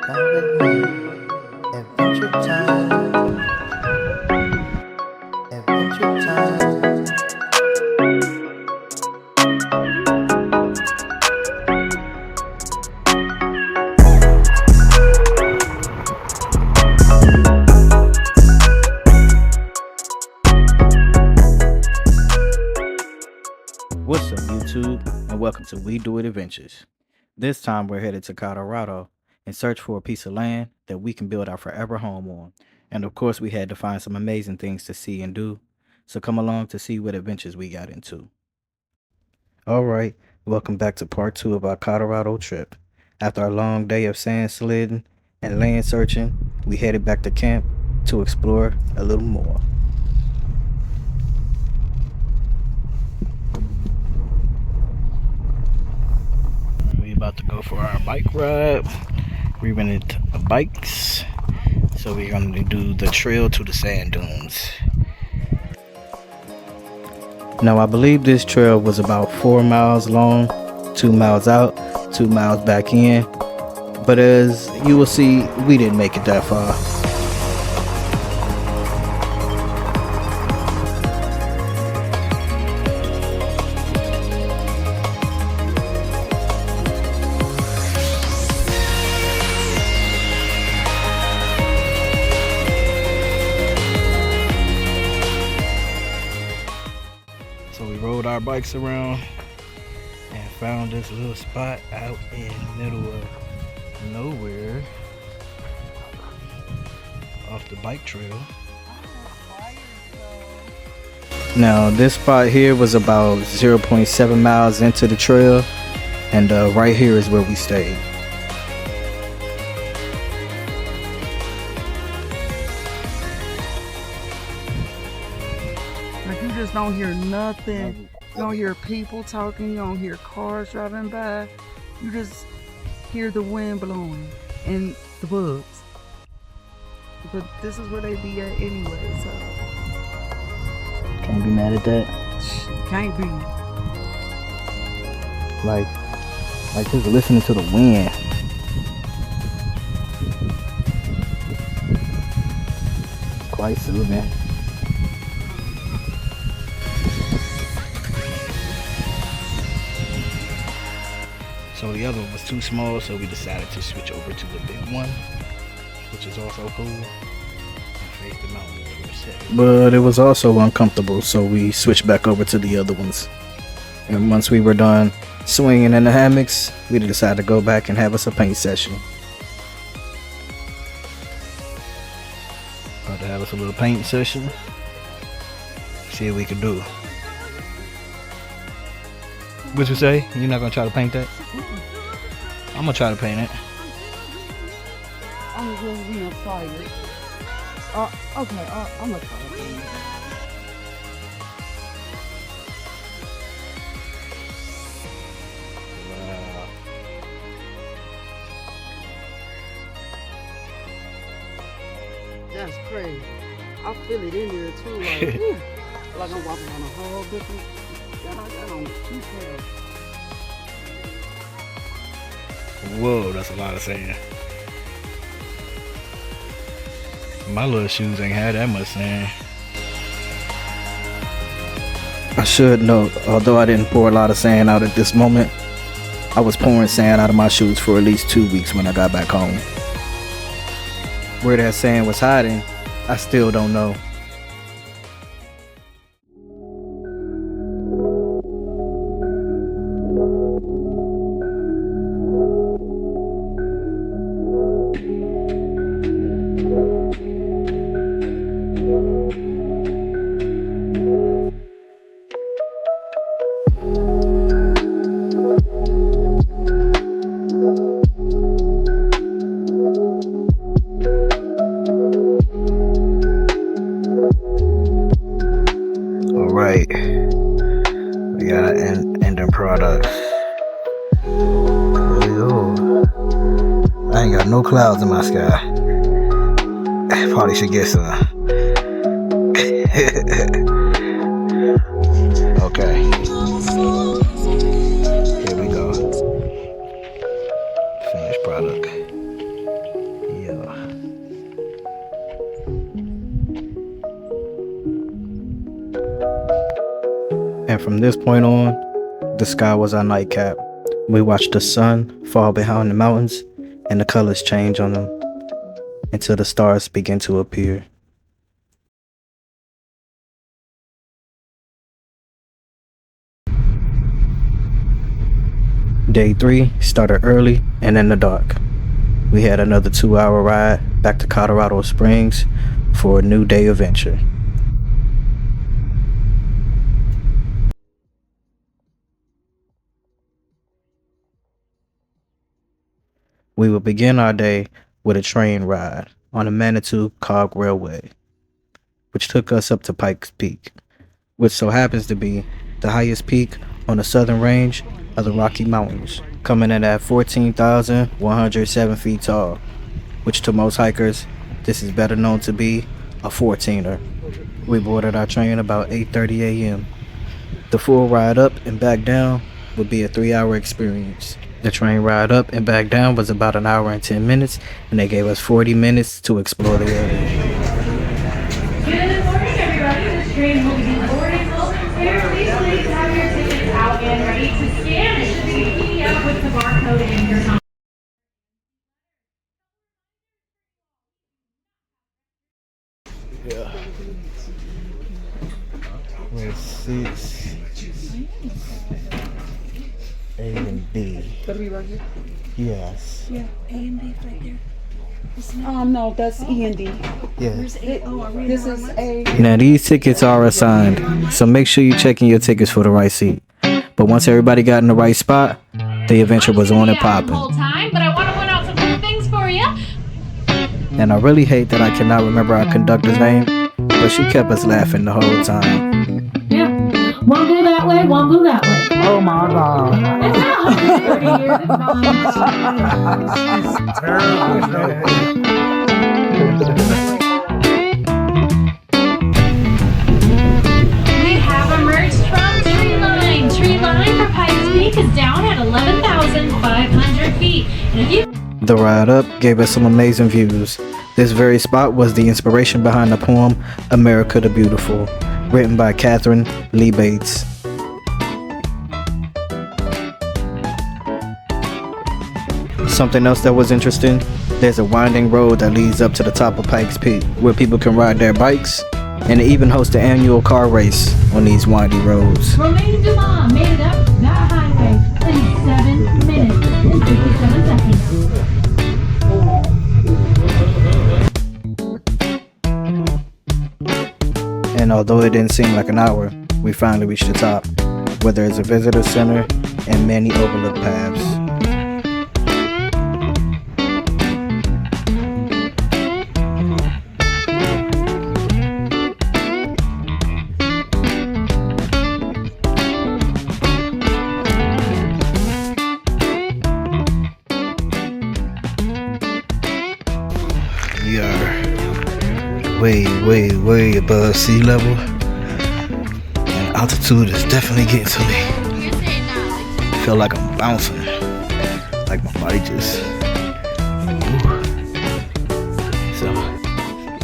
Come with me, adventure time, adventure time. What's up, YouTube, and welcome to We Do It Adventures. This time we're headed to Colorado in search for a piece of land that we can build our forever home on. And of course, we had to find some amazing things to see and do. So come along to see what adventures we got into. All right, welcome back to part 2 of our Colorado trip. After a long day of sand sledding and land searching, we headed back to camp to explore a little more. We about to go for our bike ride. We rented bikes, so we're gonna do the trail to the sand dunes. Now I believe this trail was about 4 miles long, 2 miles out, 2 miles back in. But as you will see, we didn't make it that far. So we rode our bikes around and found this little spot out in the middle of nowhere off the bike trail. Now this spot here was about 0.7 miles into the trail, and right here is where we stayed. Like, you just don't hear nothing. You don't hear people talking. You don't hear cars driving by. You just hear the wind blowing and the bugs. But this is where they be at anyway, so Can't be mad at that. can't be. Like just listening to the wind. Quite soothing. So the other one was too small, so we decided to switch over to the big one, which is also cool. And face the mountain for a second. But it was also uncomfortable, so we switched back over to the other ones. And once we were done swinging in the hammocks, we decided to go back and have us a paint session. About to have us a little paint session. See what we can do. What you say? You're not gonna try to paint that? I'm gonna try to paint it. I'm gonna be on fire. Okay, I'm gonna try to paint it. Wow. That's crazy. I feel it in there too. Like, whew, like I'm walking on a whole different. I got on 2 pairs. Whoa, that's a lot of sand. My little shoes ain't had that much sand. I should note, although I didn't pour a lot of sand out at this moment, I was pouring sand out of my shoes for at least 2 weeks when I got back home. Where that sand was hiding, I still don't know. Alright, we got an ending product. There we go. I ain't got no clouds in my sky. Probably should get some. Okay. Here we go. Finished product. And from this point on, the sky was our nightcap. We watched the sun fall behind the mountains and the colors change on them until the stars begin to appear. Day 3 started early and in the dark. We had another 2-hour ride back to Colorado Springs for a new day adventure. We will begin our day with a train ride on the Manitou Cog Railway, which took us up to Pikes Peak, which so happens to be the highest peak on the southern range of the Rocky Mountains, coming in at 14,107 feet tall, which to most hikers, this is better known to be a 14er. We boarded our train about 8:30 a.m. The full ride up and back down would be a 3-hour experience. The train ride up and back down was about an hour and 10 minutes, and they gave us 40 minutes to explore the area. Good morning, everybody. This train will be boarding here. Please have your tickets out and ready to scan. It should be a PDF with the barcode and your number. With 6 A and B. That'll be right here. Yes. Yeah, A and B right there. No, that's E and D. Yeah. Where's A? Oh, I read This is A. Now these tickets are assigned, so make sure you're checking your tickets for the right seat. But once everybody got in the right spot, the adventure was on and The popping. whole time, but I want to point out some cool things for you. And I really hate that I cannot remember our conductor's name, but she kept us laughing the whole time. Yeah. One go that way, one go that way. Oh my God. It's not 130 years. It's We have emerged from tree line. Tree line for Pikes Peak is down at 11,500 feet. And if you The ride up gave us some amazing views. This very spot was the inspiration behind the poem America the Beautiful, written by Catherine Lee Bates. Something else that was interesting, there's a winding road that leads up to the top of Pikes Peak where people can ride their bikes, and they even host an annual car race on these windy roads. Romain Dumas made it up that highway in 7 minutes and 57 seconds. And although it didn't seem like an hour, we finally reached the top, where there is a visitor center and many overlooked paths. We are way above sea level, and altitude is definitely getting to me. I feel like I'm bouncing, like my body just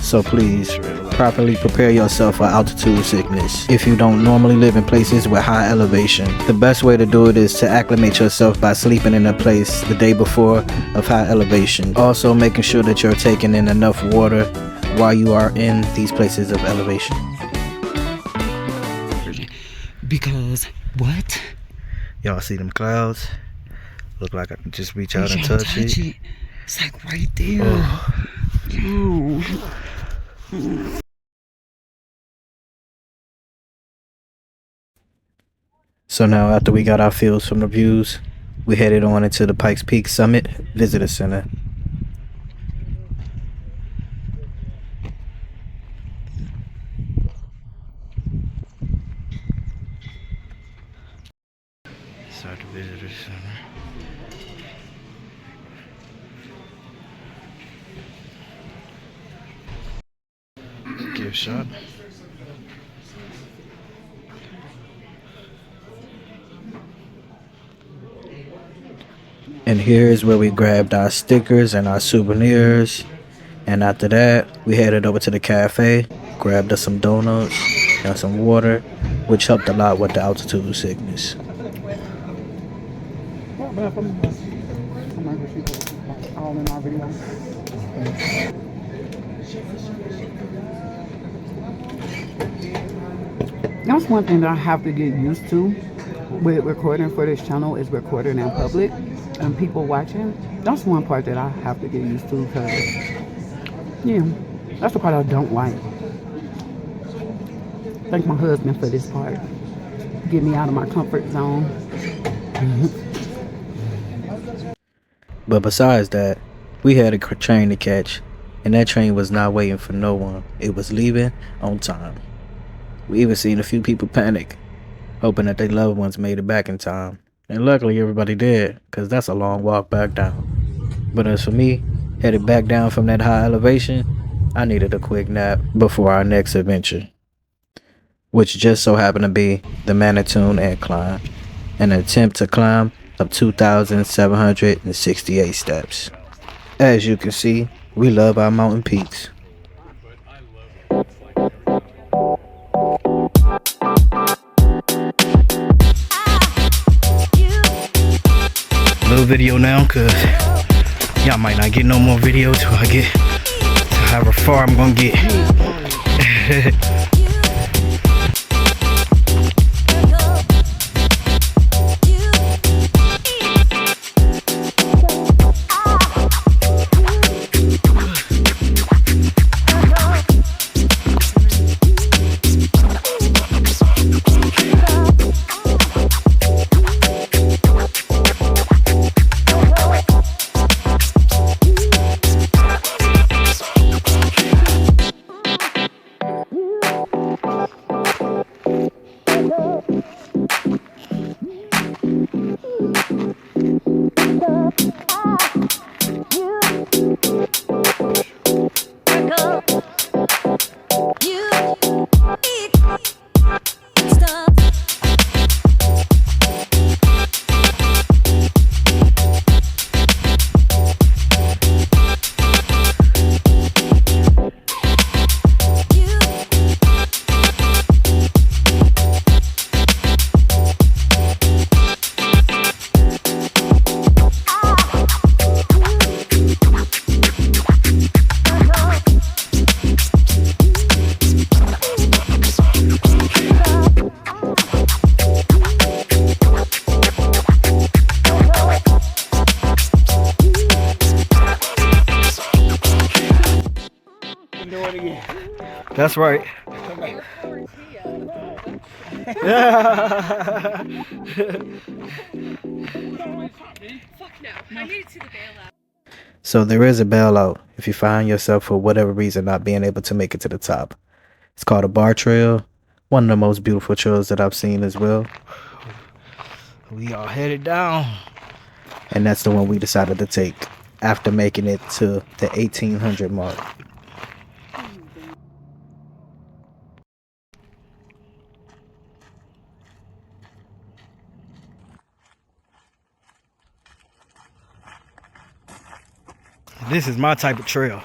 so please properly prepare yourself for altitude sickness. If you don't normally live in places with high elevation, the best way to do it is to acclimate yourself by sleeping in a place the day before of high elevation. Also making sure that you're taking in enough water while you are in these places of elevation. Because what? Y'all see them clouds? Look like I can just reach out and Reach out, touch it. It's like right there. Oh. Ooh. So now after we got our feels from the views, we headed on into the Pikes Peak Summit Visitor Center. Start the Visitor Center. Gift shop. And here is where we grabbed our stickers and our souvenirs. And after that, we headed over to the cafe, grabbed us some donuts and some water, which helped a lot with the altitude sickness. That's one thing that I have to get used to with recording for this channel is recording in public and people watching. That's one part that I have to get used to because, yeah, that's the part I don't like. Thank my husband for this part. Get me out of my comfort zone. But besides that, we had a train to catch, and that train was not waiting for no one. It was leaving on time. We even seen a few people panic, hoping that their loved ones made it back in time. And luckily everybody did, because that's a long walk back down. But as for me, headed back down from that high elevation, I needed a quick nap before our next adventure, which just so happened to be the Manitoun Incline, an attempt to climb up 2,768 steps. As you can see, we love our mountain peaks. Little video now, cause y'all might not get no more video till I get to however far I'm gonna get. That's right. So there is a bailout if you find yourself for whatever reason not being able to make it to the top. It's called a bar trail, one of the most beautiful trails that I've seen as well. We are headed down, and that's the one we decided to take after making it to the 1800 mark. This is my type of trail.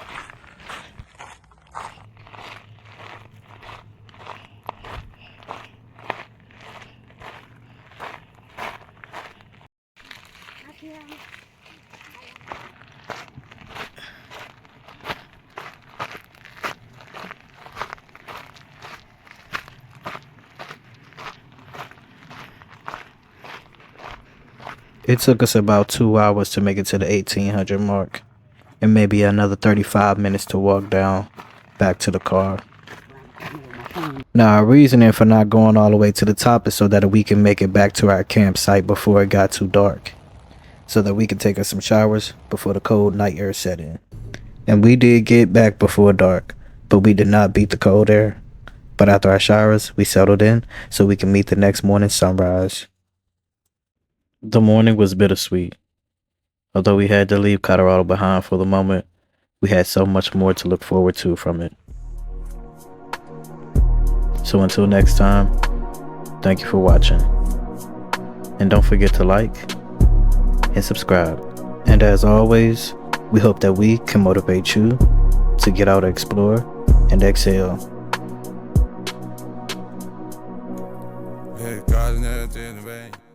It took us about 2 hours to make it to the 1800 mark, and maybe another 35 minutes to walk down back to the car. Now, our reasoning for not going all the way to the top is so that we can make it back to our campsite before it got too dark, so that we can take us some showers before the cold night air set in. And we did get back before dark, but we did not beat the cold air. But after our showers, we settled in so we can meet the next morning sunrise. The morning was bittersweet. Although we had to leave Colorado behind for the moment, we had so much more to look forward to from it. So until next time, thank you for watching. And don't forget to like and subscribe. And as always, we hope that we can motivate you to get out, explore, and excel. Hey, causing everything in the bank.